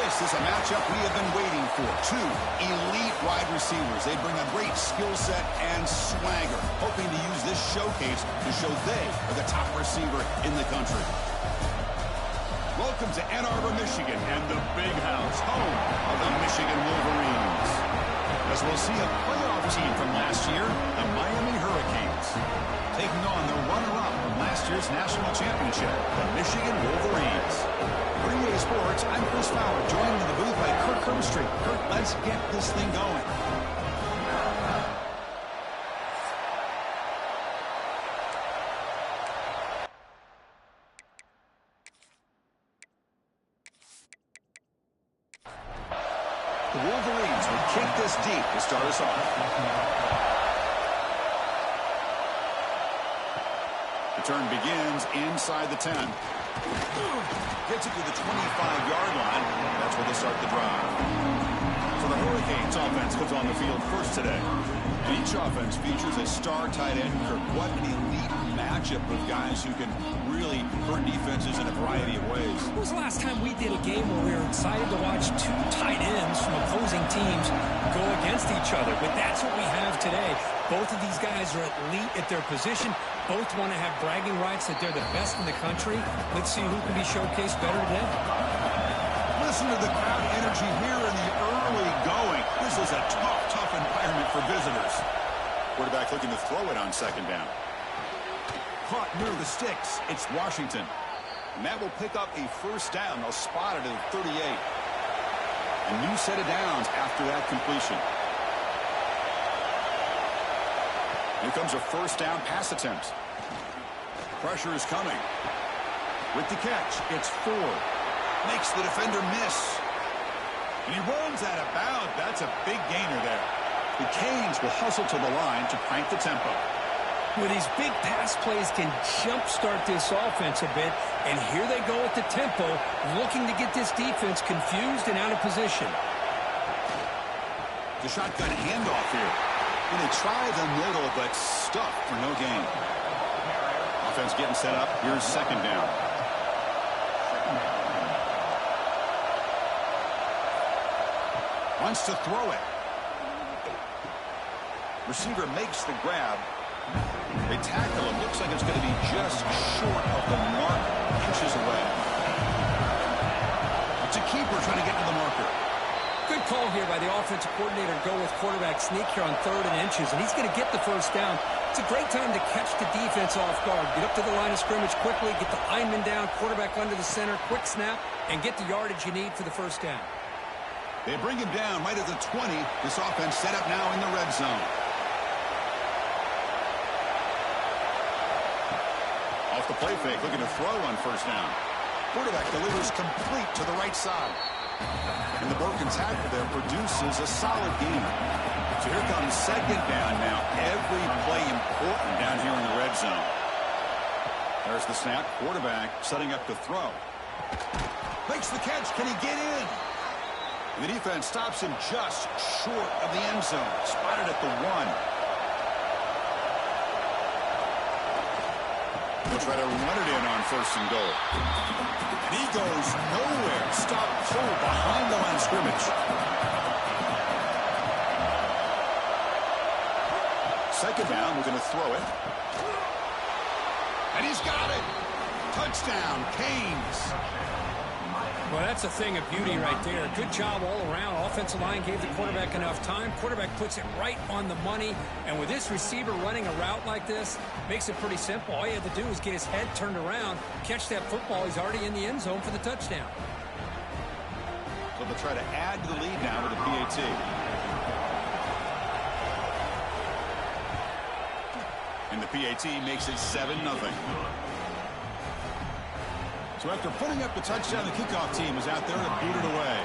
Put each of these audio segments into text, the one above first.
This is a matchup we have been waiting for. Two elite wide receivers. They bring a great skill set and swagger, hoping to use this showcase to show they are the top receiver in the country. Welcome to Ann Arbor, Michigan, and the Big House, home of the Michigan Wolverines. As we'll see a playoff team from last year, the Miami Hurricanes, taking on the runner-up from last year's national championship, the Michigan Wolverines. For EA Sports, I'm Chris Fowler, joined in the booth by Kirk Hermstreet. Kirk, let's get this thing going. The Wolverines will kick this deep to start us off. The turn begins inside the 10. Gets it to the 25-yard line. That's where they start the drive. So the Hurricanes offense comes on the field first today. And each offense features a star tight end. Kirk, what an elite matchup of guys who can really hurt defenses in a variety of ways. When was the last time we did a game where we were excited to watch two tight ends from opposing teams go against each other? But that's what we have today. Both of these guys are elite at their position. Both want to have bragging rights that they're the best in the country. Let's see who can be showcased better today. Listen to the crowd energy here in the early going. This is a tough environment for visitors. Quarterback looking to throw it on second down. Caught near the sticks. It's Washington. And that will pick up a first down. They'll spot it at 38. A new set of downs after that completion. Here comes a first down pass attempt. Pressure is coming. With the catch, it's Ford. Makes the defender miss. And he runs out of bounds. That's a big gainer there. The Canes will hustle to the line to crank the tempo. Well, these big pass plays can jumpstart this offense a bit. And here they go at the tempo, looking to get this defense confused and out of position. The shotgun handoff here. And they try the middle, but stuffed for no gain. Offense getting set up. Here's second down. Wants to throw it. Receiver makes the grab. They tackle him. Looks like it's going to be just short of the mark. Inches away. It's a keeper trying to get to the marker. Good call here by the offensive coordinator to go with quarterback sneak here on 3rd and inches, and he's going to get the first down. It's a great time to catch the defense off guard. Get up to the line of scrimmage quickly, get the lineman down, quarterback under the center, quick snap, and get the yardage you need for the first down. They bring him down right at the 20. This offense set up now in the red zone. Off the play fake, looking to throw on first down. Quarterback delivers complete to the right side. And the broken tackle there produces a solid gain. So here comes second down now. Every play important down here in the red zone. There's the snap. Quarterback setting up to throw. Makes the catch. Can he get in? And the defense stops him just short of the end zone. Spotted at the 1. They'll try to run it in on first and goal. And he goes nowhere. Stop full behind the line of scrimmage. Second down, we're going to throw it. And he's got it. Touchdown, Canes. Well, that's a thing of beauty right there. Good job all around. Offensive line gave the quarterback enough time. Quarterback puts it right on the money. And with this receiver running a route like this, makes it pretty simple. All he had to do was get his head turned around, catch that football. He's already in the end zone for the touchdown. So they'll try to add to the lead now with the PAT. And the PAT makes it 7-0. So after putting up the touchdown, the kickoff team is out there to boot it away.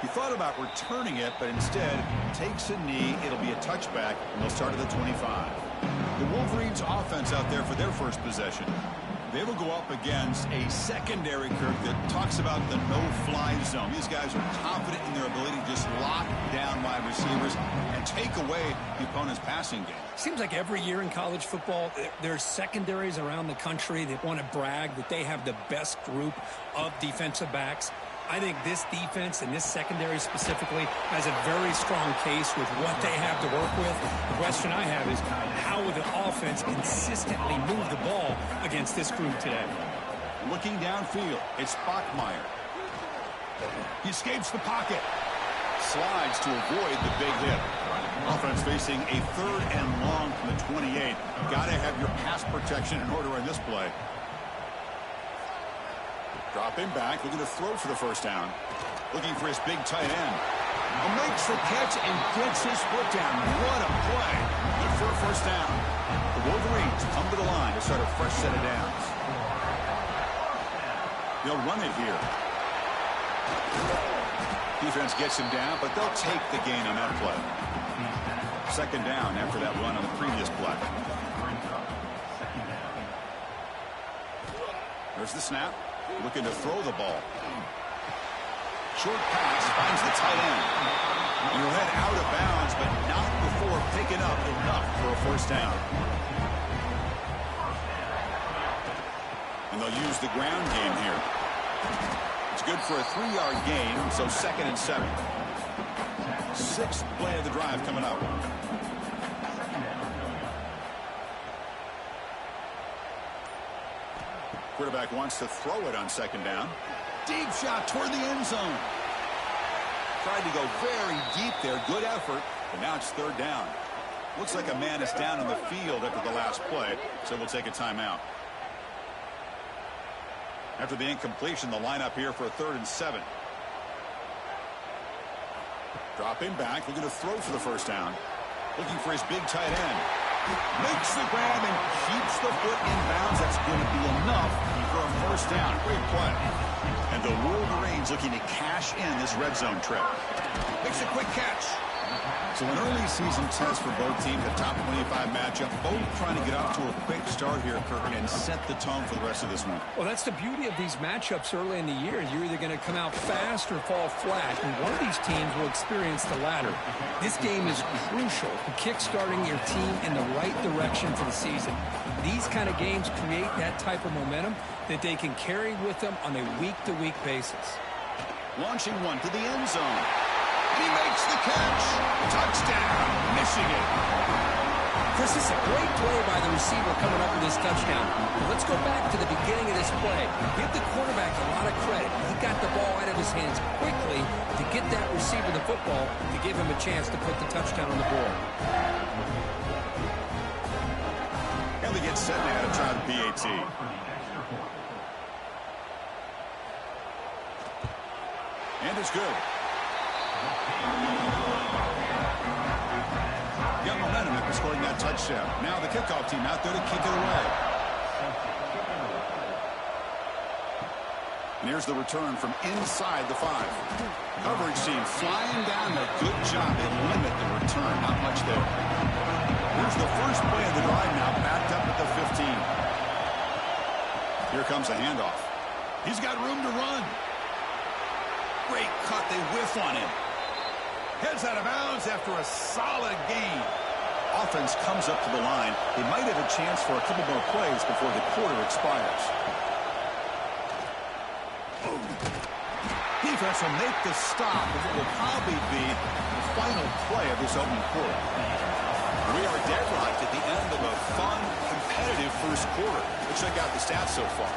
He thought about returning it, but instead takes a knee. It'll be a touchback, and they'll start at the 25. The Wolverines offense out there for their first possession. They will go up against a secondary, Kirk, that talks about the no-fly zone. These guys are confident in their ability to just lock down wide receivers and take away the opponent's passing game. Seems like every year in college football, there's secondaries around the country that want to brag that they have the best group of defensive backs. I think this defense and this secondary specifically has a very strong case with what they have to work with. The question I have is, how will the offense consistently move the ball against this group today? Looking downfield, it's Bachmeier. He escapes the pocket. Slides to avoid the big hit. Offense facing a 3rd and long from the 28. Got to have your pass protection in order in this play. Dropping back, looking to throw for the first down. Looking for his big tight end. Makes the catch and gets his foot down. What a play. Good for a first down. The Wolverines come to the line to start a fresh set of downs. They'll run it here. Defense gets him down, but they'll take the gain on that play. Second down after that run on the previous play. There's the snap. Looking to throw the ball. Short pass finds the tight end. And he'll head out of bounds, but not before picking up enough for a first down. And they'll use the ground game here. It's good for a 3-yard gain, so 2nd and 7. 6th play of the drive coming up. Quarterback wants to throw it on 2nd down. Deep shot toward the end zone. Tried to go very deep there. Good effort, but now it's 3rd down. Looks like a man is down on the field after the last play, so we'll take a timeout. After the incompletion, the lineup here for a 3rd and 7. Dropping back, looking to throw for the first down. Looking for his big tight end. Makes the grab and keeps the foot in bounds. That's going to be enough for a first down. Great play. And the Wolverines looking to cash in this red zone trip. Makes a quick catch. So an early season test for both teams, a top 25 matchup. Both trying to get off to a quick start here, Kirk, and set the tone for the rest of this one. Well, that's the beauty of these matchups early in the year. You're either going to come out fast or fall flat, and one of these teams will experience the latter. This game is crucial to kick-starting your team in the right direction for the season. These kind of games create that type of momentum that they can carry with them on a week-to-week basis. Launching one to the end zone. He makes the catch. Touchdown, Michigan. Chris, this is a great play by the receiver coming up with this touchdown. But let's go back to the beginning of this play. Give the quarterback a lot of credit. He got the ball out of his hands quickly to get that receiver the football to give him a chance to put the touchdown on the board. And they get set now to try the PAT. And it's good. Got momentum after scoring that touchdown. Now the kickoff team out there to kick it away. And here's the return from inside the 5. Coverage team flying down there. Good job. They limit the return. Not much there. Here's the first play of the drive now, backed up at the 15. Here comes the handoff. He's got room to run. Great cut. They whiff on him. Heads out of bounds after a solid gain. Offense comes up to the line. They might have a chance for a couple more plays before the quarter expires. Defense will make the stop of what will probably be the final play of this opening quarter. We are deadlocked at the end of a fun, competitive first quarter. Let's check out the stats so far.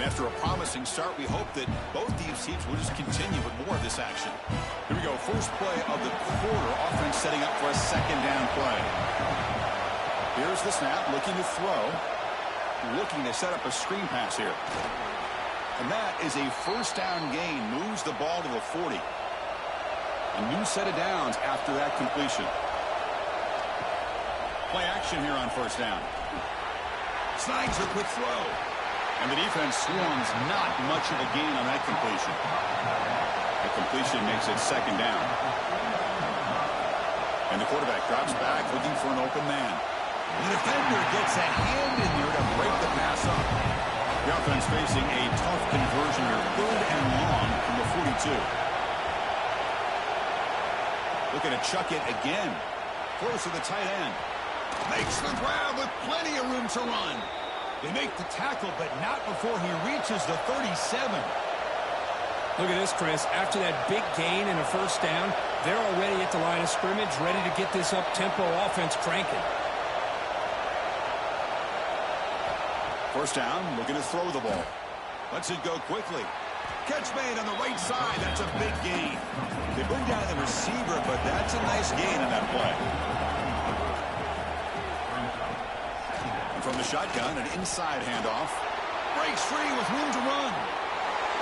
After a promising start, we hope that both these teams will just continue with more of this action. Here we go. First play of the quarter. Offense setting up for a 2nd down play. Here's the snap. Looking to throw. Looking to set up a screen pass here. And that is a first down gain. Moves the ball to the 40. A new set of downs after that completion. Play action here on first down. Snags a quick throw. And the defense swarms not much of a gain on that completion. The completion makes it second down. And the quarterback drops back looking for an open man. The defender gets a hand in there to break the pass up. The offense facing a tough conversion here. 3rd and long from the 42. Looking to chuck it again. Close to the tight end. Makes the grab with plenty of room to run. They make the tackle, but not before he reaches the 37. Look at this, Chris. After that big gain and a first down, they're already at the line of scrimmage, ready to get this up-tempo offense cranking. First down, looking to throw the ball. Lets it go quickly. Catch made on the right side. That's a big gain. They bring down the receiver, but that's a nice gain in that play. From the shotgun, an inside handoff. Breaks free with room to run.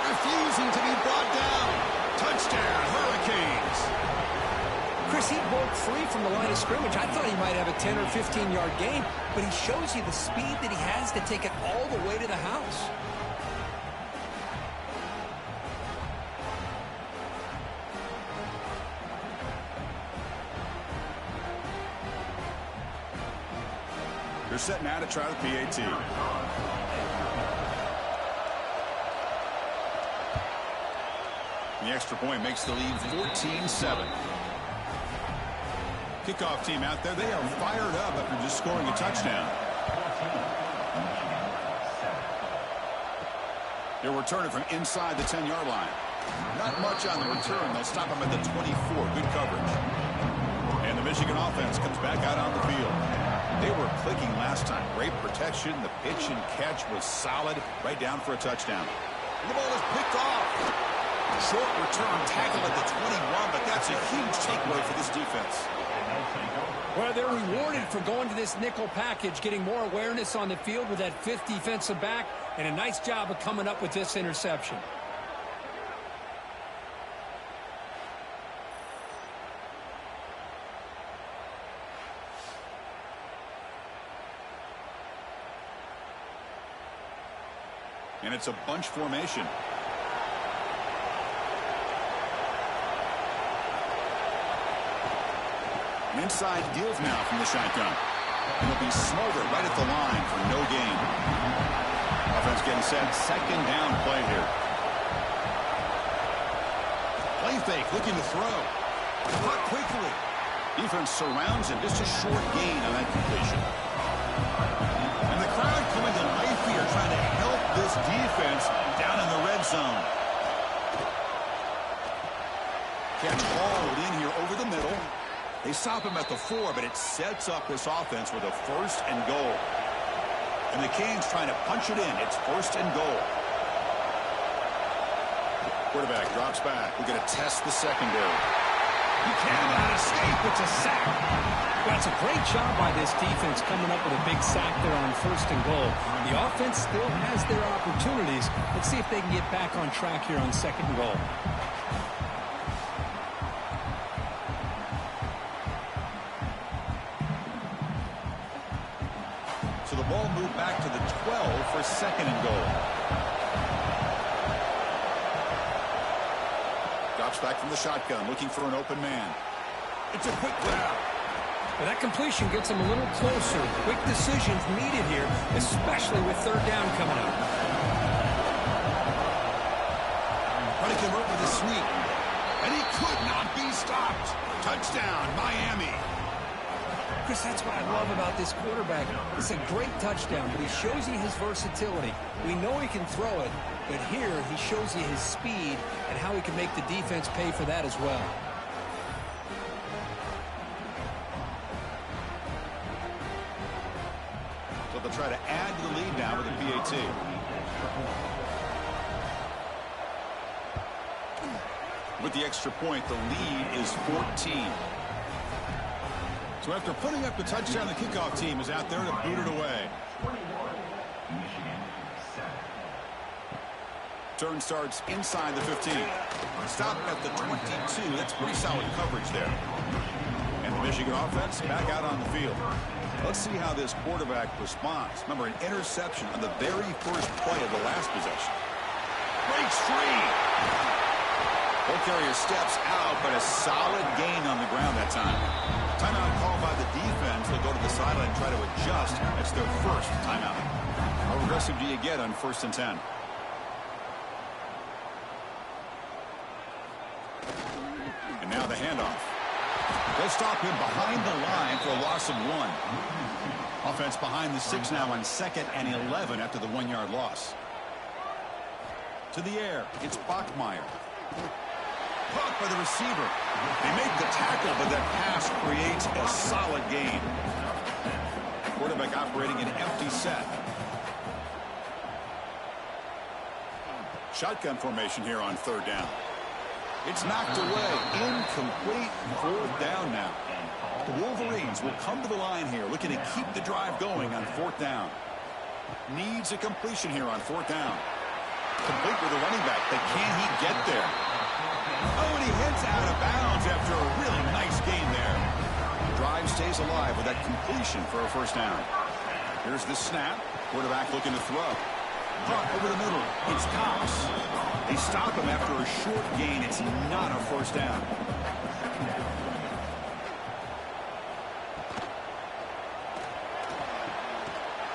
Refusing to be brought down. Touchdown, Hurricanes. Chris, he broke free from the line of scrimmage. I thought he might have a 10 or 15-yard gain, but he shows you the speed that he has to take it all the way to the house. They're set now to try the PAT. The extra point makes the lead 14-7. Kickoff team out there, they are fired up after just scoring a touchdown. They're returning from inside the 10-yard line. Not much on the return. They'll stop them at the 24. Good coverage. And the Michigan offense comes back out on the field. They were clicking last time. Great protection. The pitch and catch was solid. Right down for a touchdown. And the ball is picked off. Short return tackle at the 21, but that's a huge takeaway for this defense. Well, they're rewarded for going to this nickel package, getting more awareness on the field with that 5th defensive back, and a nice job of coming up with this interception. And it's a bunch formation. An inside give now from the shotgun. And it'll be Smolder right at the line for no gain. Offense getting set. Second down play here. Play fake, looking to throw. Caught quickly. Defense surrounds him. Just a short gain on that completion. And the crowd coming to life here, trying to help this defense down in the red zone. Catch hauled in here over the middle. They stop him at the 4, but it sets up this offense with a 1st and goal. And the Canes trying to punch it in. It's 1st and goal. Quarterback drops back. We're going to test the secondary. He cannot escape. It's a sack. Well, it's a great job by this defense coming up with a big sack there on 1st and goal. The offense still has their opportunities. Let's see if they can get back on track here on 2nd and goal. So the ball moved back to the 12 for 2nd and goal. Drops back from the shotgun, looking for an open man. It's a quick grab. Well, that completion gets them a little closer. Quick decisions needed here, especially with 3rd down coming up. Trying to convert with a sweep. And he could not be stopped. Touchdown, Miami. Chris, that's what I love about this quarterback. It's a great touchdown, but he shows you his versatility. We know he can throw it, but here he shows you his speed and how he can make the defense pay for that as well. So they'll try to add to the lead now with a PAT. With the extra point, the lead is 14. So after putting up the touchdown, the kickoff team is out there to boot it away. Turn starts inside the 15. Stop at the 22. That's pretty solid coverage there. And the Michigan offense back out on the field. Let's see how this quarterback responds. Remember, an interception on the very first play of the last possession. Breaks free. Ball carrier steps out, but a solid gain on the ground that time. Timeout called by the defense. They'll go to the sideline and try to adjust. That's their first timeout. How aggressive do you get on 1st and 10? And now the handoff. They'll stop him behind the line for a loss of 1. Offense behind the 6 now on 2nd and 11 after the 1-yard loss. To the air, it's Bachmeier. Caught by the receiver. They make the tackle, but that pass creates a solid gain. Quarterback operating an empty set. Shotgun formation here on 3rd down. It's knocked away. Incomplete. 4th down now. The Wolverines will come to the line here, looking to keep the drive going on 4th down. Needs a completion here on 4th down. Complete with a running back, but can he get there? Oh, and he heads out of bounds after a really nice gain there. The drive stays alive with that completion for a 1st down. Here's the snap. Quarterback looking to throw. Caught over the middle. It's Cox. They stop him after a short gain. It's not a 1st down.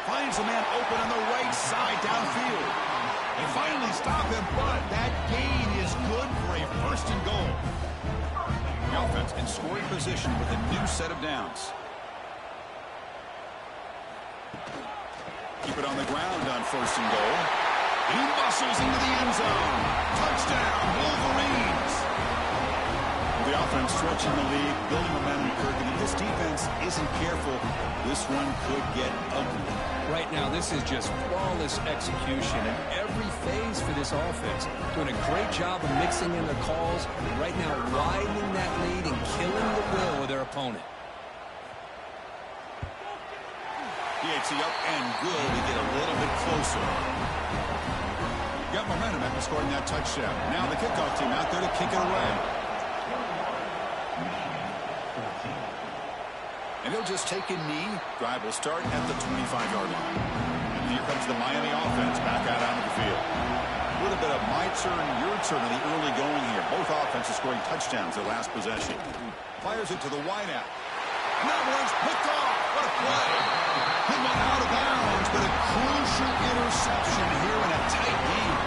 Finds a man open on the right side downfield. They finally stop him, but that gain is good for a 1st and goal. The offense in scoring position with a new set of downs. Keep it on the ground on 1st and goal. He muscles into the end zone. Touchdown, Wolverines. The offense stretching the lead, building momentum, Kirk. And if this defense isn't careful, this one could get ugly. Right now, this is just flawless execution in every phase for this offense. Doing a great job of mixing in the calls, and right now widening that lead and killing the will of their opponent. PAT up and good to get a little bit closer. Got momentum after scoring that touchdown. Now the kickoff team out there to kick it away. And he'll just take a knee. Drive will start at the 25-yard line. And here comes the Miami offense back out onto the field. A little bit of my turn, your turn in the early going here. Both offenses scoring touchdowns their last possession. Fires it to the wideout. And that one's picked off. What a play. Hit one out of bounds, but a crucial interception here in a tight game.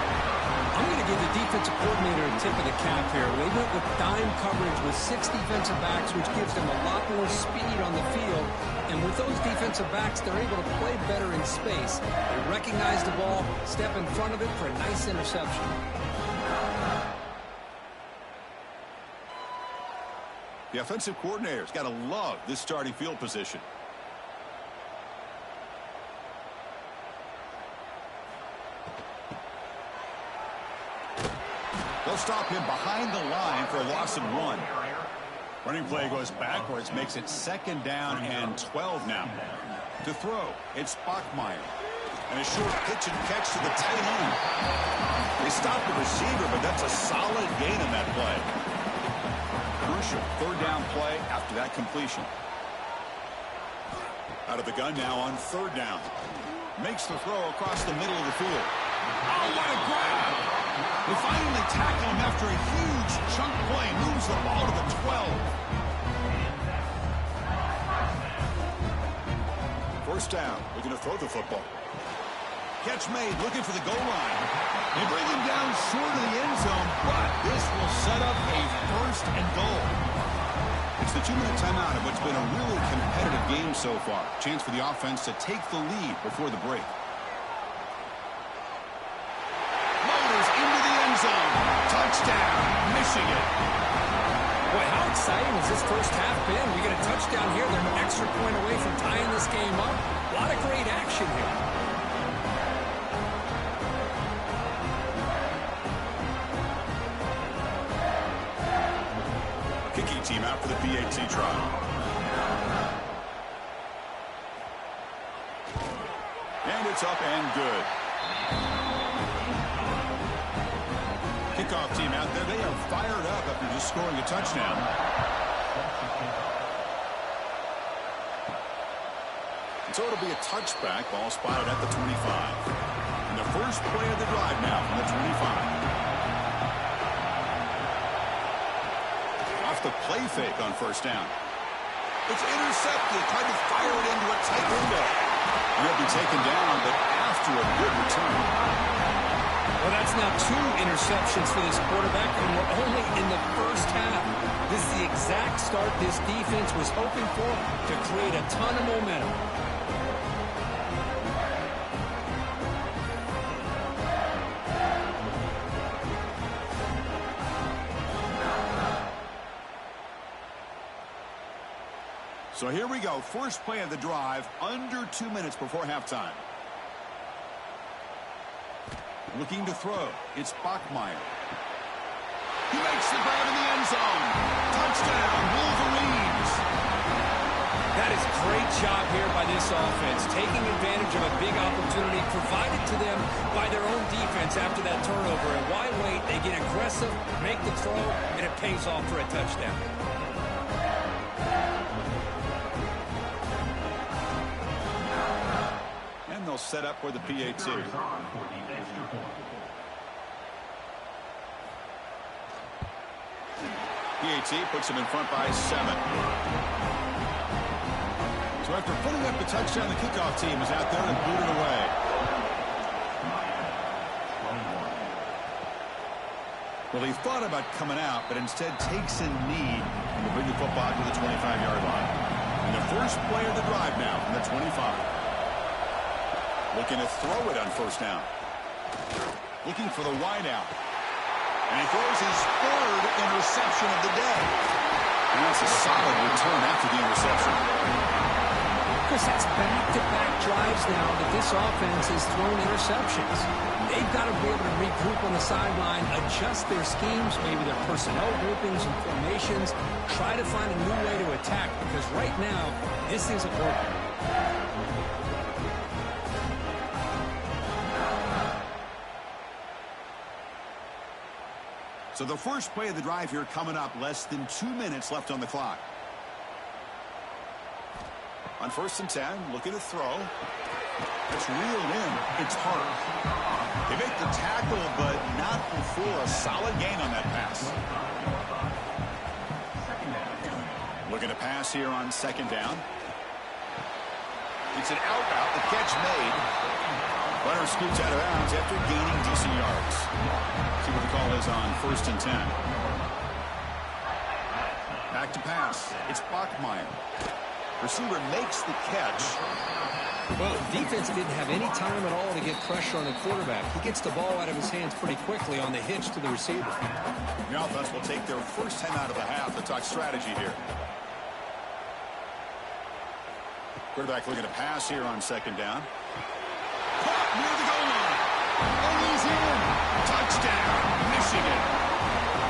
I'm going to give the defensive coordinator a tip of the cap here. They went with dime coverage with 6 defensive backs, which gives them a lot more speed on the field. And with those defensive backs, they're able to play better in space. They recognize the ball, step in front of it for a nice interception. The offensive coordinator's got to love this starting field position. They'll stop him behind the line for a loss of 1. Running play goes backwards, makes it 2nd down and 12 now. To throw, it's Bachmeier. And a short pitch and catch to the tight end. They stop the receiver, but that's a solid gain in that play. Crucial 3rd down play after that completion. Out of the gun now on 3rd down. Makes the throw across the middle of the field. Oh, what a grab! They finally tackle him after a huge chunk play. Moves the ball to the 12. 1st down. Looking to throw the football. Catch made. Looking for the goal line. They bring him down short of the end zone, but this will set up a 1st and goal. It's the 2-minute timeout of what's been a really competitive game so far. Chance for the offense to take the lead before the break. Zone. Touchdown, Michigan. Boy, how exciting has this first half been? We get a touchdown here. They're an extra point away from tying this game up. A lot of great action here. Kicking team out for the PAT try. And it's up and good. Kickoff team out there. They are fired up after just scoring a touchdown. so it'll be a touchback. Ball spotted at the 25. And the first play of the drive now from the 25. Off the play fake on first down. It's intercepted. Tried to fire it into a tight window. And he'll be taken down, but after a good return. Well, that's now 2 interceptions for this quarterback, and we're only in the first half. This is the exact start this defense was hoping for to create a ton of momentum. So here we go. First play of the drive, under 2 minutes before halftime. Looking to throw. It's Bachmeier. He makes the grab in the end zone. Touchdown, Wolverines. That is great job here by this offense, taking advantage of a big opportunity provided to them by their own defense after that turnover. And why wait? They get aggressive, make the throw, and it pays off for a touchdown. And they'll set up for the PAT. PAT puts him in front by 7. So after putting up the touchdown, the kickoff team is out there and booted away. Well, he thought about coming out, but instead takes a knee and will bring the football to the 25-yard line. And the first play of the drive now from the 25. Looking to throw it on first down. Looking for the wideout. And he throws his 3rd interception of the day. And that's a solid return after the interception. Chris, that's back-to-back drives now that this offense has thrown interceptions. They've got to be able to regroup on the sideline, adjust their schemes, maybe their personnel groupings and formations, try to find a new way to attack, because right now, this isn't working. So the first play of the drive here coming up, less than 2 minutes left on the clock. On first and 10, looking to throw. It's reeled in. It's hard. They make the tackle, but not before a solid gain on that pass. Looking to pass here on second down. It's an out route. The catch made. Runner scoots out of bounds after gaining decent yards. See what the call is on first and 10. Back to pass. It's Bachmeier. Receiver makes the catch. Well, the defense didn't have any time at all to get pressure on the quarterback. He gets the ball out of his hands pretty quickly on the hitch to the receiver. The offense will take their first 10 out of the half to talk strategy here. Quarterback looking to pass here on second down. Caught near the goal line. And he's in. Touchdown, Michigan.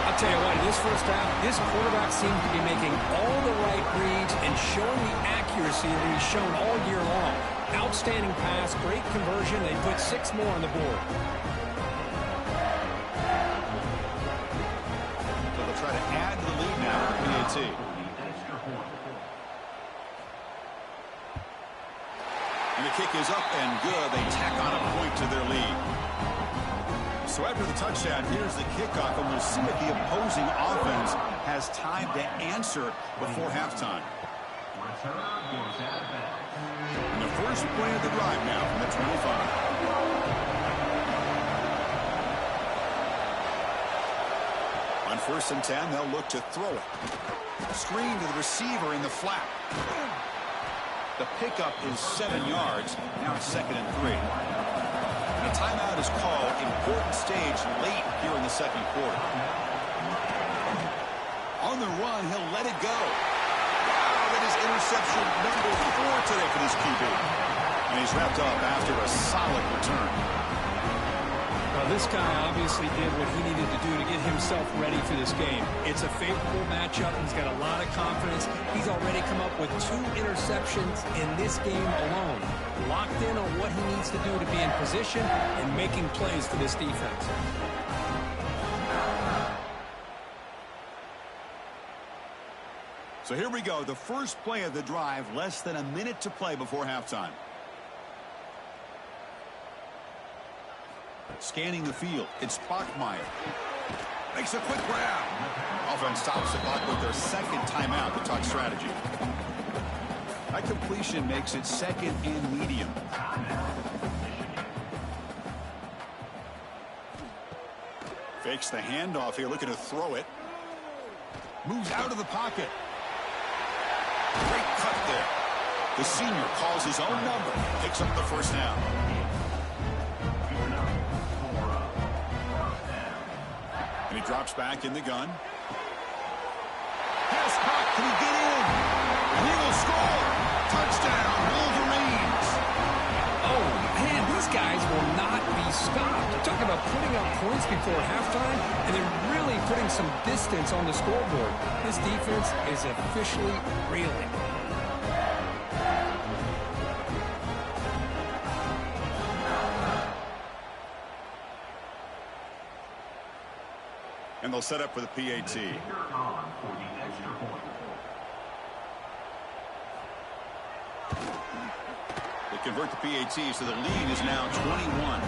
I'll tell you what, in this first half, this quarterback seemed to be making all the right reads and showing the accuracy that he's shown all year long. Outstanding pass, great conversion. They put 6 more on the board. So they'll try to add to the lead now for PAT. And the kick is up and good. They tack on a point to their lead. So after the touchdown, here's the kickoff, and we'll see if the opposing offense has time to answer before halftime. And the first play of the drive now from the 25. On first and 10, they'll look to throw it. Screen to the receiver in the flat. The pickup is 7 yards. Now it's second and 3. A timeout is called. Important stage late here in the second quarter. On the run, he'll let it go. Wow, that is interception number 4 today for this QB. And he's wrapped up after a solid return. Well, this guy obviously did what he needed to do to get himself ready for this game. It's a favorable matchup. He's got a lot of confidence. He's already come up with 2 interceptions in this game alone. Locked in on what he needs to do to be in position and making plays for this defense. So here we go, the first play of the drive, less than a minute to play before halftime. Scanning the field, it's Bachmeier. Makes a quick grab. Offense stops the clock with their second timeout to talk strategy. That completion makes it second and medium. Fakes the handoff here, looking to throw it. Moves out of the pocket. Great cut there. The senior calls his own number. Picks up the first down. And he drops back in the gun. Pass caught. Can he get in? And he will score. Touchdown, Wolverines. Oh, man, these guys will not be stopped. Talk about putting up points before halftime, and then really putting some distance on the scoreboard. This defense is officially reeling. And they'll set up for the PAT. They convert the PAT, so the lead is now 21.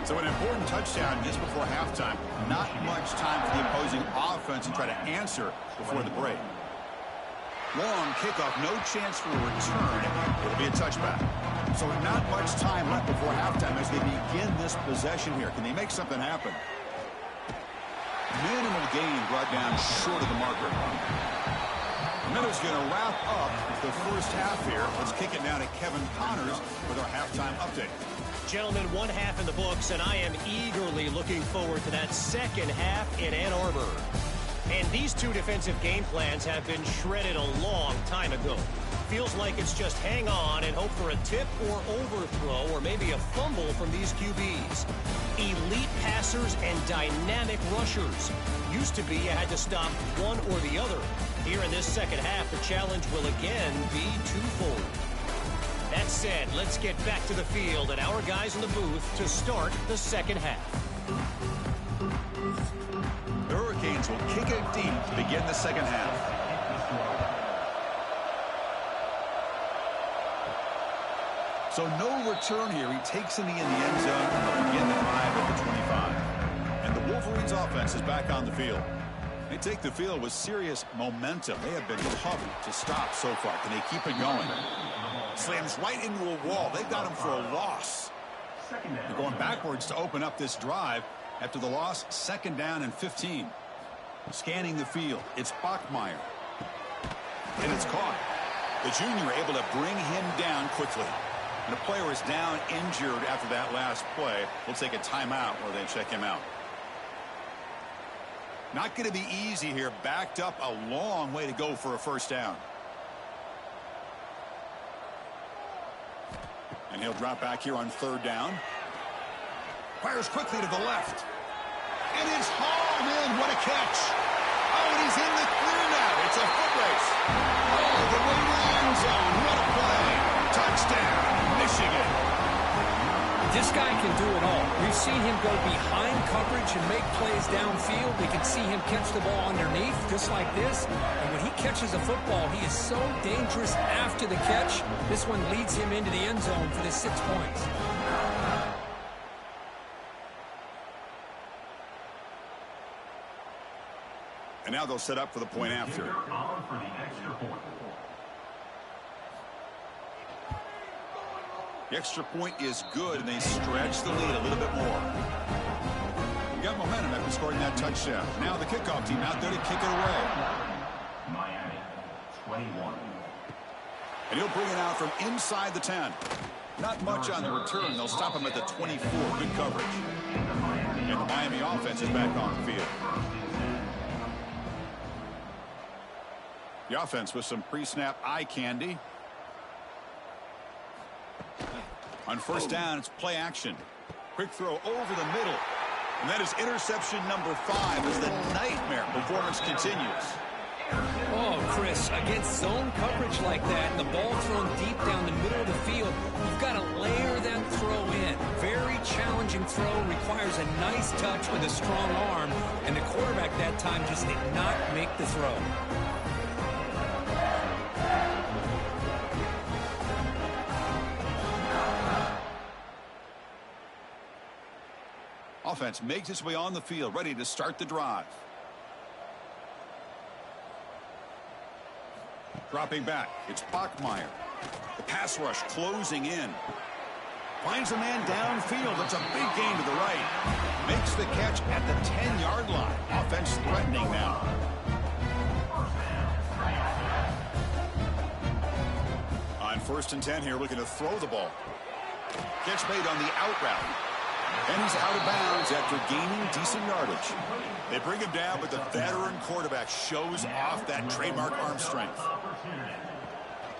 So an important touchdown just before halftime. Not much time for the opposing offense to try to answer before the break. Long kickoff, no chance for a return. It'll be a touchback. So not much time left before halftime as they begin this possession here. Can they make something happen? Minimal gain brought down short of the marker. The minute's going to wrap up the first half here. Let's kick it now to Kevin Connors with our halftime update. Gentlemen, one half in the books, and I am eagerly looking forward to that second half in Ann Arbor. And these two defensive game plans have been shredded a long time ago. Feels like it's just hang on and hope for a tip or overthrow or maybe a fumble from these QBs. Elite passers and dynamic rushers. Used to be you had to stop one or the other. Here in this second half, the challenge will again be twofold. That said, let's get back to the field and our guys in the booth to start the second half. The Hurricanes will kick it deep to begin the second half. So no return here. He takes in the end zone to begin the drive at the 25. And the Wolverines offense is back on the field. They take the field with serious momentum. They have been tough to stop so far. Can they keep it going? Slams right into a wall. They've got him for a loss. They're going backwards to open up this drive after the loss. Second down and 15. Scanning the field. It's Bachmeier. And it's caught. The junior able to bring him down quickly. And the player is down injured after that last play. We'll take a timeout while they check him out. Not going to be easy here. Backed up a long way to go for a first down. And he'll drop back here on third down. Fires quickly to the left. And it's hauled in. What a catch. Oh, and he's in the clear now. It's a foot race. Oh, the way to the end zone. What a play. Touchdown, Michigan. This guy can do it all. We've seen him go behind coverage and make plays downfield. We can see him catch the ball underneath, just like this. And when he catches a football, he is so dangerous after the catch. This one leads him into the end zone for the 6 points. And now they'll set up for the point after. The extra point is good, and they stretch the lead a little bit more. We got momentum after scoring that touchdown. Now the kickoff team out there to kick it away. Miami, 21. And he'll bring it out from inside the 10. Not much on the return. They'll stop him at the 24. Good coverage. And the Miami offense is back on the field. The offense with some pre-snap eye candy. On first down, it's play action. Quick throw over the middle. And that is interception number 5 as the nightmare performance continues. Oh, Chris, against zone coverage like that, and the ball thrown deep down the middle of the field, you've got to layer that throw in. Very challenging throw requires a nice touch with a strong arm, and the quarterback that time just did not make the throw. Offense makes its way on the field, ready to start the drive. Dropping back, it's Bachmeier. The pass rush closing in. Finds a man downfield. It's a big gain to the right. Makes the catch at the 10-yard line. Offense threatening now. On 1st and 10 here, looking to throw the ball. Catch made on the out route. And he's out of bounds after gaining decent yardage. They bring him down, but the veteran quarterback shows off that trademark arm strength.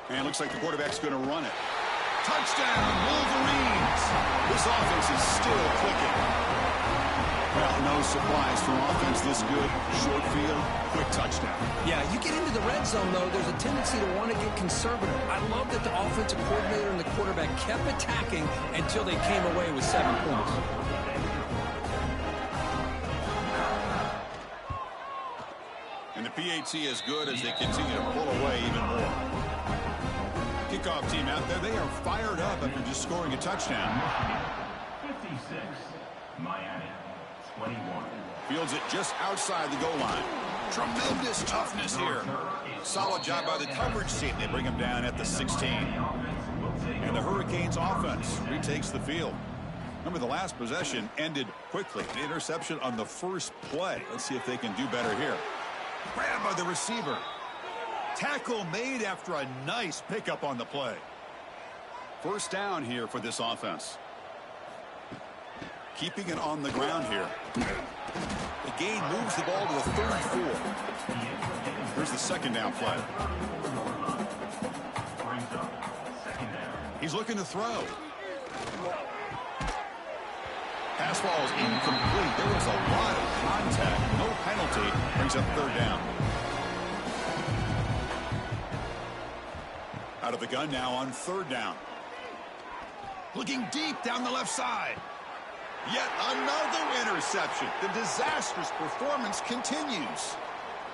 And it looks like the quarterback's going to run it. Touchdown, Wolverines! This offense is still clicking. Well, no surprise from offense this good. Short field, quick touchdown. Yeah, you get into the red zone, though, there's a tendency to want to get conservative. I love that the offensive coordinator and the quarterback kept attacking until they came away with 7 points. And the PAT is good as they continue to pull away even more. Kickoff team out there, they are fired up after just scoring a touchdown. 56, Miami, 21. Fields it just outside the goal line. Tremendous toughness here. Solid job by the coverage team. They bring him down at the 16. And the Hurricanes offense retakes the field. Remember, the last possession ended quickly. An interception on the first play. Let's see if they can do better here. Grab by the receiver. Tackle made after a nice pickup on the play. First down here for this offense. Keeping it on the ground here. The gain moves the ball to the 34. Here's the second down play. He's looking to throw. Pass ball is incomplete. There was a lot of contact. No penalty. Brings up 3rd down. Out of the gun now on 3rd down. Looking deep down the left side. Yet another interception. The disastrous performance continues.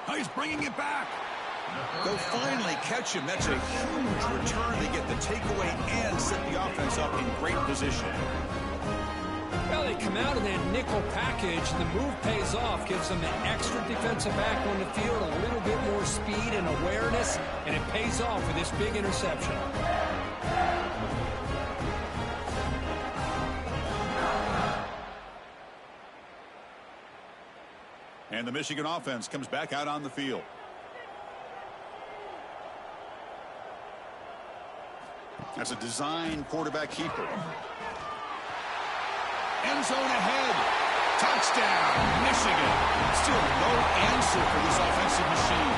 Oh, he's bringing it back. They'll finally catch him. That's a huge return. They get the takeaway and set the offense up in great position. Well, they come out of that nickel package, and the move pays off, gives them an extra defensive back on the field, a little bit more speed and awareness, and it pays off with this big interception. And the Michigan offense comes back out on the field. That's a design quarterback keeper. End zone ahead. Touchdown, Michigan. Still no answer for this offensive machine.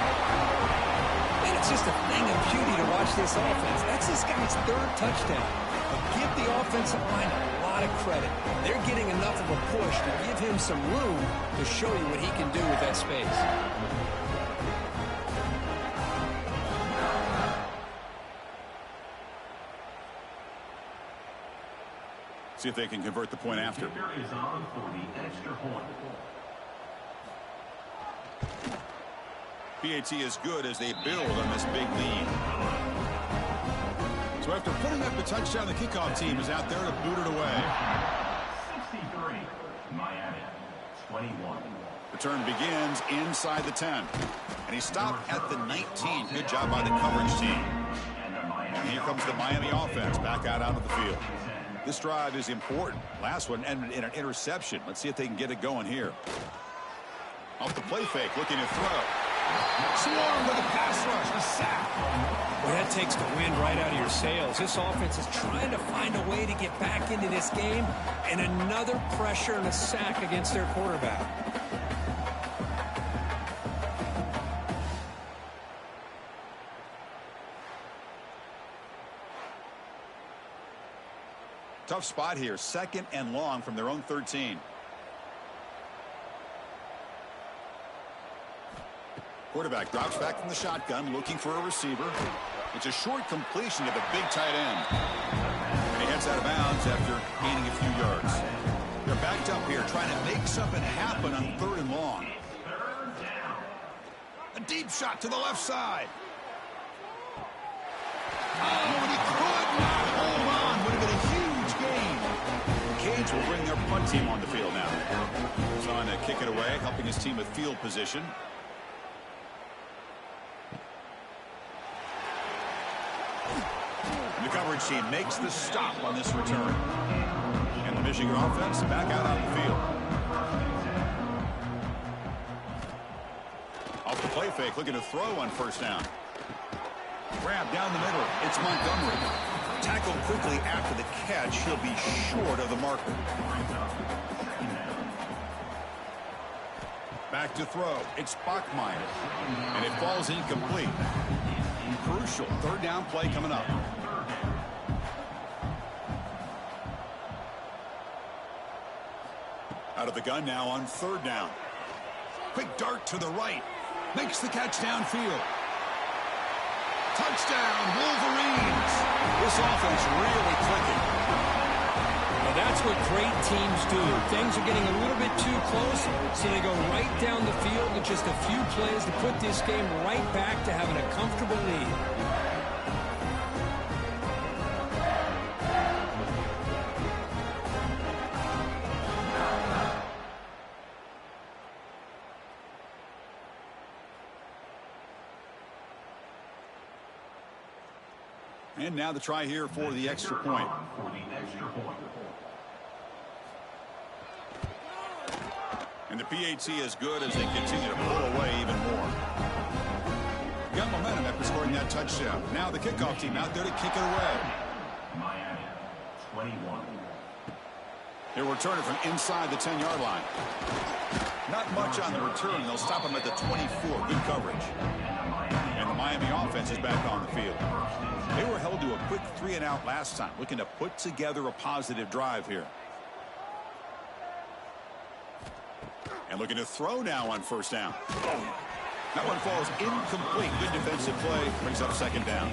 And it's just a thing of beauty to watch this offense. That's this guy's 3rd touchdown. But give the offensive line a lot of credit. They're getting enough of a push to give him some room to show you what he can do with that space. See if they can convert the point after. Is on for the extra point. PAT is good as they build on this big lead. So after putting up a touchdown, the kickoff team is out there to boot it away. 63, Miami, 21. Return begins inside the 10. And he stopped at the 19. Good job by the coverage team. And here comes the Miami offense back out onto the field. This drive is important. Last one ended in an interception. Let's see if they can get it going here. Off the play fake, looking to throw. Swarm with a pass rush, a sack. Well, that takes the wind right out of your sails. This offense is trying to find a way to get back into this game, and another pressure and a sack against their quarterback. Tough spot here, 2nd and long from their own 13. Quarterback drops back from the shotgun, looking for a receiver. It's a short completion to the big tight end. And he heads out of bounds after gaining a few yards. They're backed up here trying to make something happen on 3rd and long. A deep shot to the left side. Oh, and he could not hold on. Would have been a huge gain. Canes will bring their punt team on the field now. He's on to kick it away, helping his team with field position. And the coverage team makes the stop on this return. And the Michigan offense back out on the field. Off the play fake, looking to throw on 1st down. Grab down the middle. It's Montgomery. Tackled quickly after the catch. He'll be short of the marker. Back to throw. It's Bachmeier. And it falls incomplete. Crucial 3rd down play coming up. Out of the gun now on 3rd down. Quick dart to the right. Makes the catch downfield. Touchdown, Wolverines. This offense really clicking. Well, that's what great teams do. Things are getting a little bit too close, so they go right down the field with just a few plays to put this game right back to having a comfortable lead. And now the try here for the extra point. And the PAT is good as they continue to pull away even more. Got momentum after scoring that touchdown. Now the kickoff team out there to kick it away. Miami, 21. They'll return it from inside the 10-yard line. Not much on the return. They'll stop him at the 24. Good coverage. And the Miami offense is back on the field. They were held to a quick 3-and-out last time, looking to put together a positive drive here. And looking to throw now on 1st down. That one falls incomplete. Good defensive play. Brings up 2nd down.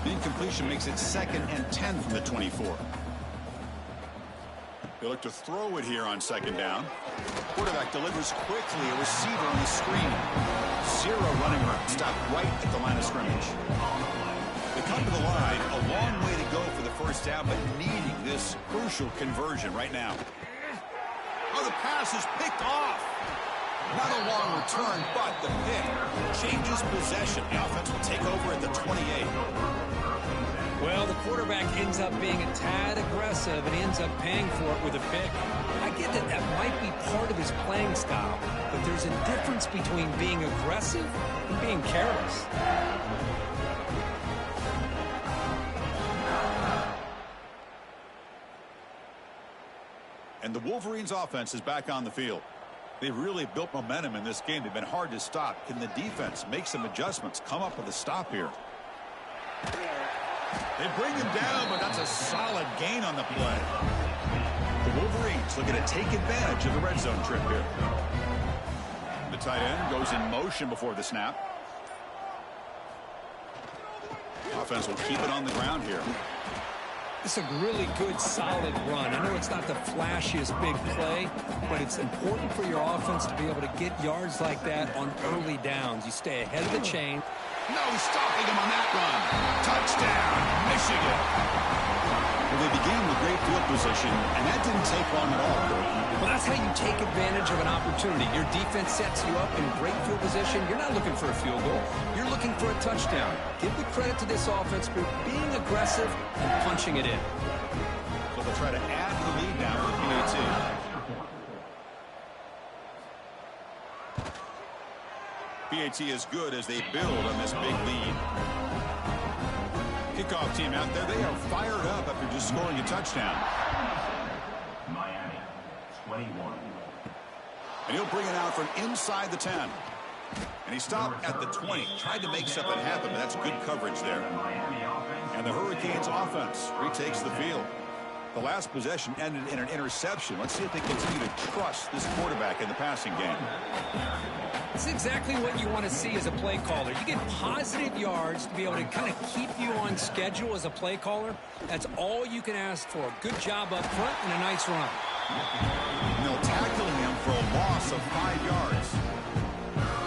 The incompletion makes it 2nd and 10 from the 24. They look to throw it here on 2nd down. Quarterback delivers quickly. A receiver on the screen. 0 running route. Stopped right at the line of scrimmage. They come to the line. A long way to go for the 1st down, but needing this crucial conversion right now. Oh, the pass is picked off. Not a long return, but the pick changes possession. The offense will take over at the 28. Well, the quarterback ends up being a tad aggressive and ends up paying for it with a pick. I get that that might be part of his playing style, but there's a difference between being aggressive and being careless. And the Wolverines offense is back on the field. They've really built momentum in this game. They've been hard to stop. Can the defense make some adjustments, come up with a stop here? They bring him down, but that's a solid gain on the play. The Wolverines looking to take advantage of the red zone trip here. The tight end goes in motion before the snap. Offense will keep it on the ground here. It's a really good, solid run. I know it's not the flashiest big play, but it's important for your offense to be able to get yards like that on early downs. You stay ahead of the chain. No stopping him on that run. Touchdown, Michigan. Well, they began with great field position, and that didn't take long at all. Well, that's how you take advantage of an opportunity. Your defense sets you up in great field position. You're not looking for a field goal. You're looking for a touchdown. Give the credit to this offense for being aggressive and punching it in. So they'll try to add the lead now for PAT. PAT is good as they build on this big lead. Kickoff team out there. They are fired up after just scoring a touchdown. Miami, 21. And he'll bring it out from inside the 10. And he stopped at the 20. Tried to make something happen, but that's good coverage there. And the Hurricanes offense retakes the field. The last possession ended in an interception. Let's see if they continue to trust this quarterback in the passing game. It's exactly what you want to see as a play caller. You get positive yards to be able to kind of keep you on schedule as a play caller. That's all you can ask for. Good job up front and a nice run. And they'll tackle him for a loss of 5 yards.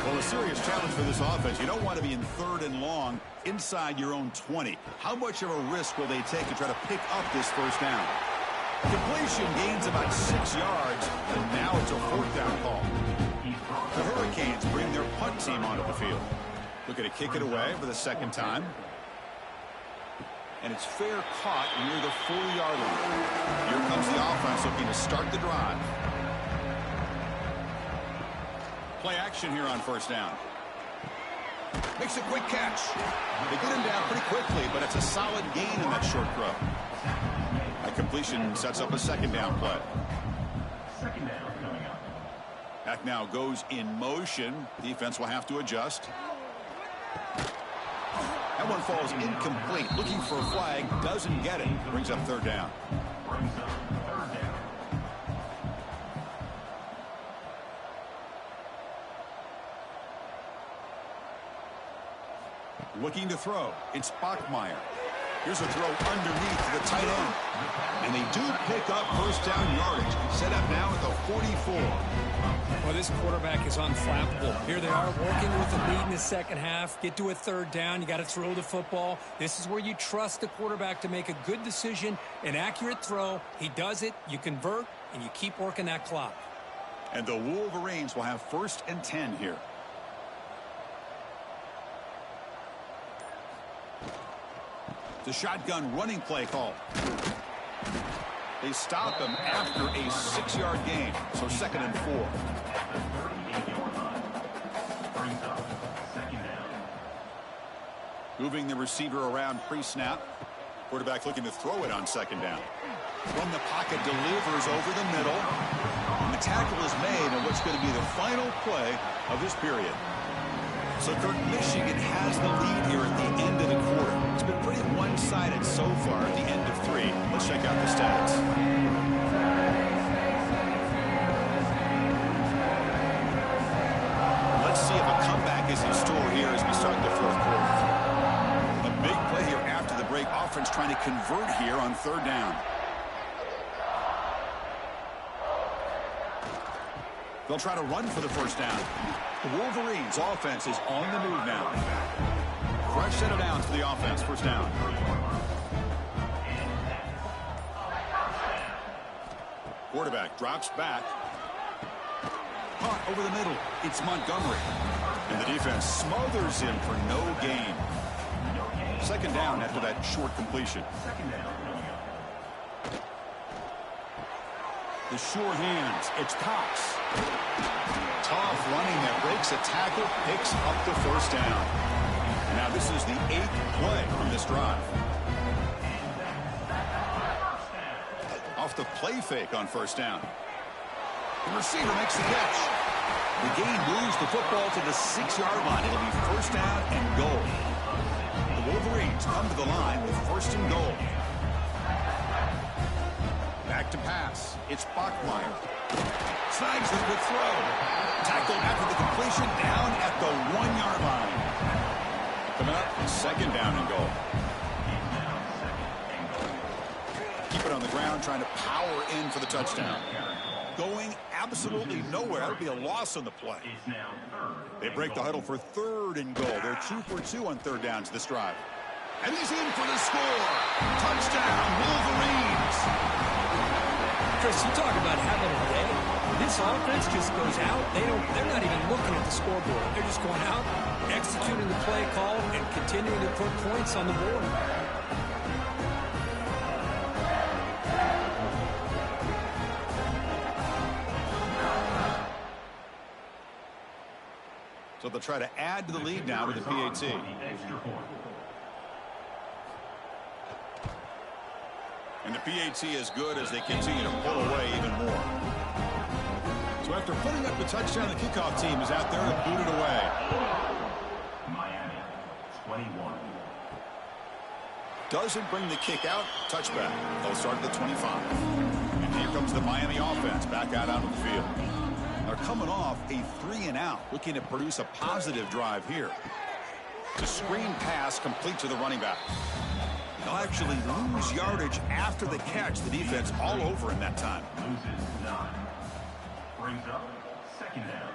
Well, a serious challenge for this offense. You don't want to be in 3rd and long inside your own 20. How much of a risk will they take to try to pick up this first down? Completion gains about 6 yards, and now it's a 4th down call. The Hurricanes bring their punt team onto the field. Looking to kick it away for the 2nd time. And it's fair caught near the 40-yard line. Here comes the offense looking to start the drive. Play action here on 1st down. Makes a quick catch. They get him down pretty quickly, but it's a solid gain in that short throw. That completion sets up a 2nd down play. 2nd down coming up. Back now goes in motion. Defense will have to adjust. That one falls incomplete. Looking for a flag. Doesn't get it. Brings up 3rd down. Brings up 3rd down. Looking to throw. It's Bachmeier. Here's a throw underneath to the tight end. And they do pick up 1st down yardage. Set up now at the 44. Well, this quarterback is unflappable. Here they are working with the lead in the 2nd half. Get to a 3rd down. You got to throw the football. This is where you trust the quarterback to make a good decision, an accurate throw. He does it. You convert, and you keep working that clock. And the Wolverines will have 1st and 10 here. The shotgun running play call. They stop him after a 6-yard gain. So 2nd and 4. 38-yard line. Brings up 2nd down. Moving the receiver around pre-snap. Quarterback looking to throw it on 2nd down. From the pocket, delivers over the middle. And the tackle is made on what's going to be the final play of this period. So Kirk, Michigan has the lead here at the end of the quarter. It's been pretty one-sided so far at the end of 3. Let's check out the stats. Let's see if a comeback is in store here as we start the 4th quarter. A big play here after the break. Offense trying to convert here on 3rd down. They'll try to run for the 1st down. The Wolverines offense is on the move now. Fresh set of downs for the offense. 1st down. Quarterback drops back. Punt over the middle. It's Montgomery. And the defense smothers him for no gain. 2nd down after that short completion. 2nd down. The sure hands. It's Cox. Tough running that breaks a tackle, picks up the 1st down. Now this is the 8th play from this drive. Off the play fake on 1st down. The receiver makes the catch. The gain moves the football to the 6-yard line. It'll be 1st down and goal. The Wolverines come to the line with 1st and goal. Back to pass. It's Bachmeier. Snags the quick throw. Tackled after the completion down at the 1-yard line. Coming up, 2nd down and goal. Keep it on the ground, trying to power in for the touchdown. Going absolutely nowhere. That would be a loss on the play. They break the huddle for 3rd and goal. They're 2 for 2 on 3rd downs this drive. And he's in for the score. Touchdown, Wolverines. Chris, you talk about having a day. This offense just goes out. They're not even looking at the scoreboard. They're just going out, executing the play call, and continuing to put points on the board. So they'll try to add to the lead now with the PAT. And the PAT is good as they continue to pull away even more. So after putting up the touchdown, the kickoff team is out there to boot it away. Miami, 21. Doesn't bring the kick out. Touchback. They'll start at the 25. And here comes the Miami offense back out onto the field. They're coming off a 3-and-out, looking to produce a positive drive here. The screen pass complete to the running back. They'll actually lose yardage after the catch. The defense all over him that time. Loses 9. Brings up second down.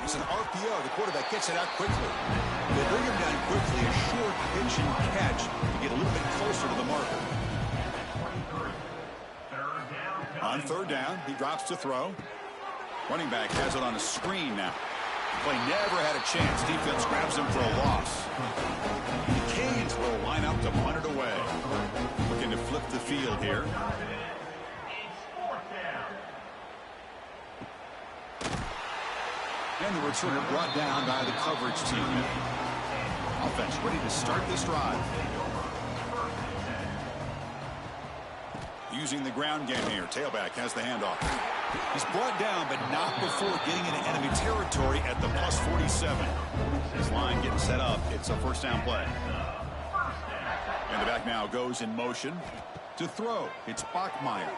It's an RPO. The quarterback gets it out quickly. They bring him down quickly. A short pitch and catch to get a little bit closer to the marker. 23. Third down. On third down, he drops to throw. Running back has it on a screen now. Play never had a chance. Defense grabs him for a loss. The Canes will line up to punt it away. Looking to flip the field here. It's fourth down. And the returner brought down by the coverage team. Offense ready to start this drive. Using the ground game here. Tailback has the handoff. He's brought down, but not before getting into enemy territory at the plus 47. His line getting set up. It's a first down play. And the back now goes in motion to throw. It's Bachmeier.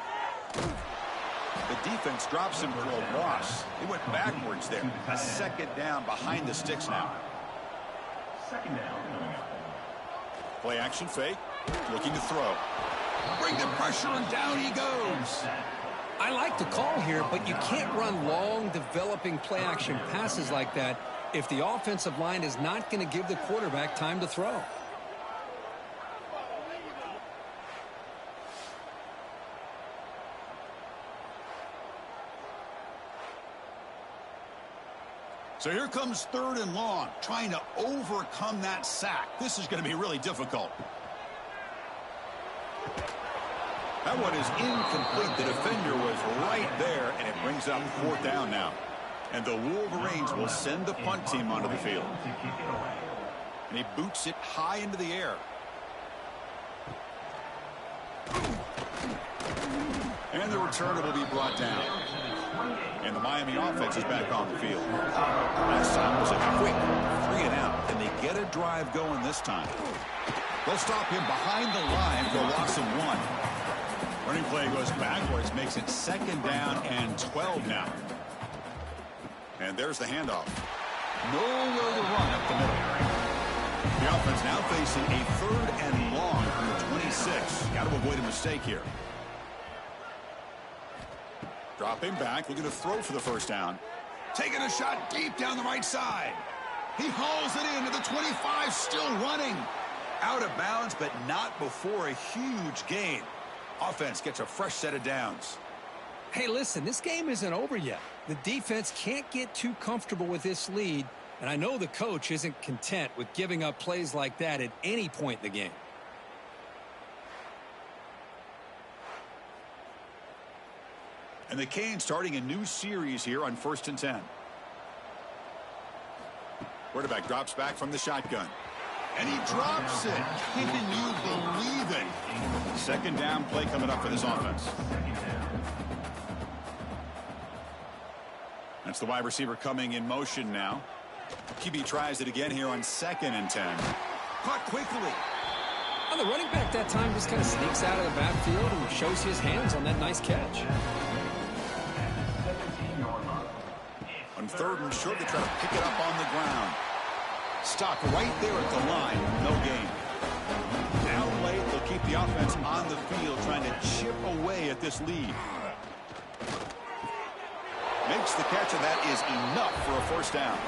The defense drops him for a loss. He went backwards there. A second down behind the sticks now. Second down coming up. Play action fake. Looking to throw. Bring the pressure and down he goes. I like the call here, but you can't run long, developing play-action passes like that if the offensive line is not going to give the quarterback time to throw. So here comes third and long, trying to overcome that sack. This is going to be really difficult. That one is incomplete. The defender was right there, and it brings up fourth down now. And the Wolverines will send the punt team onto the field. And he boots it high into the air. And the returner will be brought down. And the Miami offense is back on the field. Last time was a quick 3-and-out, and they get a drive going this time. They'll stop him behind the line for a loss of 1. Running play goes backwards, makes it second down and 12 now. And there's the handoff. Nowhere to run up the middle. The offense now facing a third and long from the 26. Got to avoid a mistake here. Dropping back, looking to throw for the first down. Taking a shot deep down the right side. He hauls it into the 25, still running. Out of bounds, but not before a huge gain. Offense gets a fresh set of downs. Hey, listen, this game isn't over yet. The defense can't get too comfortable with this lead, and I know the coach isn't content with giving up plays like that at any point in the game. And the Canes starting a new series here on 1st and 10. Quarterback drops back from the shotgun. And he drops it. Can you believe it? Second down play coming up for this offense. That's the wide receiver coming in motion now. QB tries it again here on 2nd and 10. Caught quickly. Well, the running back that time just kind of sneaks out of the backfield and shows his hands on that nice catch. On 3rd and short, they try to pick it up on the ground. Stop right there at the line. No gain. Now late, they'll keep the offense on the field trying to chip away at this lead. Makes the catch, and that is enough for a first down.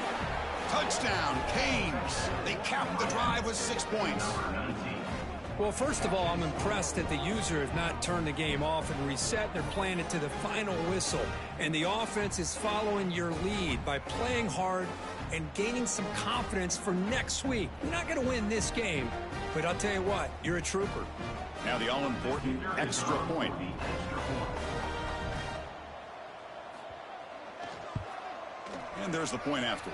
Touchdown, Canes. They cap the drive with 6 points. Well, first of all, I'm impressed that the user has not turned the game off and reset. They're playing it to the final whistle. And the offense is following your lead by playing hard and gaining some confidence for next week. You're not going to win this game, but I'll tell you what, you're a trooper. Now the all-important extra point. And there's the point after.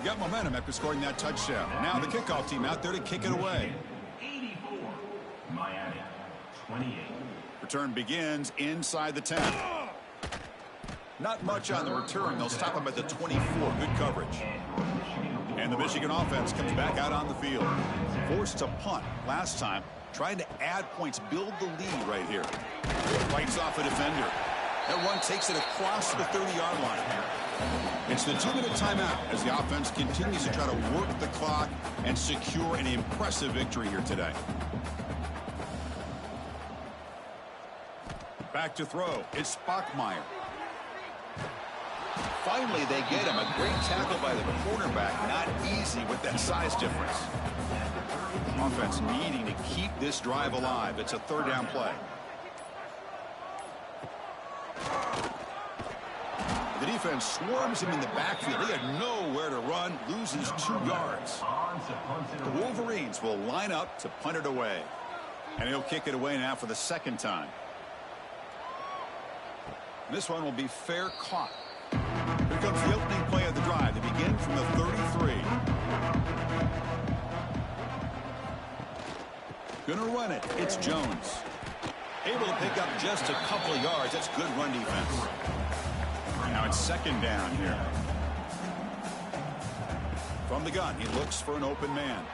Got momentum after scoring that touchdown. Now the kickoff team out there to kick it away. 84. Miami 28. Return begins inside the 10. Not much on the return. They'll stop him at the 24. Good coverage. And the Michigan offense comes back out on the field. Forced to punt last time. Trying to add points, build the lead right here. Fights off a defender. That one takes it across the 30-yard line. It's the 2-minute timeout as the offense continues to try to work the clock and secure an impressive victory here today. Back to throw. It's Bachmeier. Finally, they get him. A great tackle by the cornerback. Not easy with that size difference. Offense needing to keep this drive alive. It's a third down play. The defense swarms him in the backfield. He had nowhere to run. Loses 2 yards. The Wolverines will line up to punt it away. And he'll kick it away now for the second time. This one will be fair caught. Here comes the opening play of the drive. They begin from the 33. Gonna run it. It's Jones. Able to pick up just a couple of yards. That's good run defense. Now it's second down here. From the gun, he looks for an open man.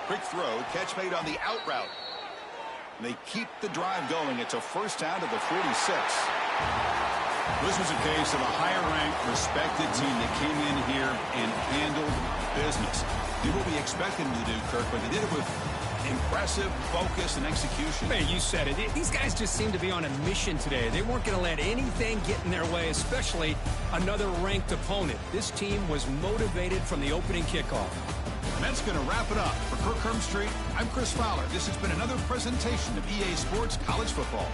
Quick throw. Catch made on the out route. They keep the drive going. It's a first down to the 46. This was a case of a higher-ranked, respected team that came in here and handled business. Did what we expected them to do, Kirk, but they did it with impressive focus and execution. Man, you said it. These guys just seem to be on a mission today. They weren't going to let anything get in their way, especially another ranked opponent. This team was motivated from the opening kickoff. And that's going to wrap it up. For Kirk Street, I'm Chris Fowler. This has been another presentation of EA Sports College Football.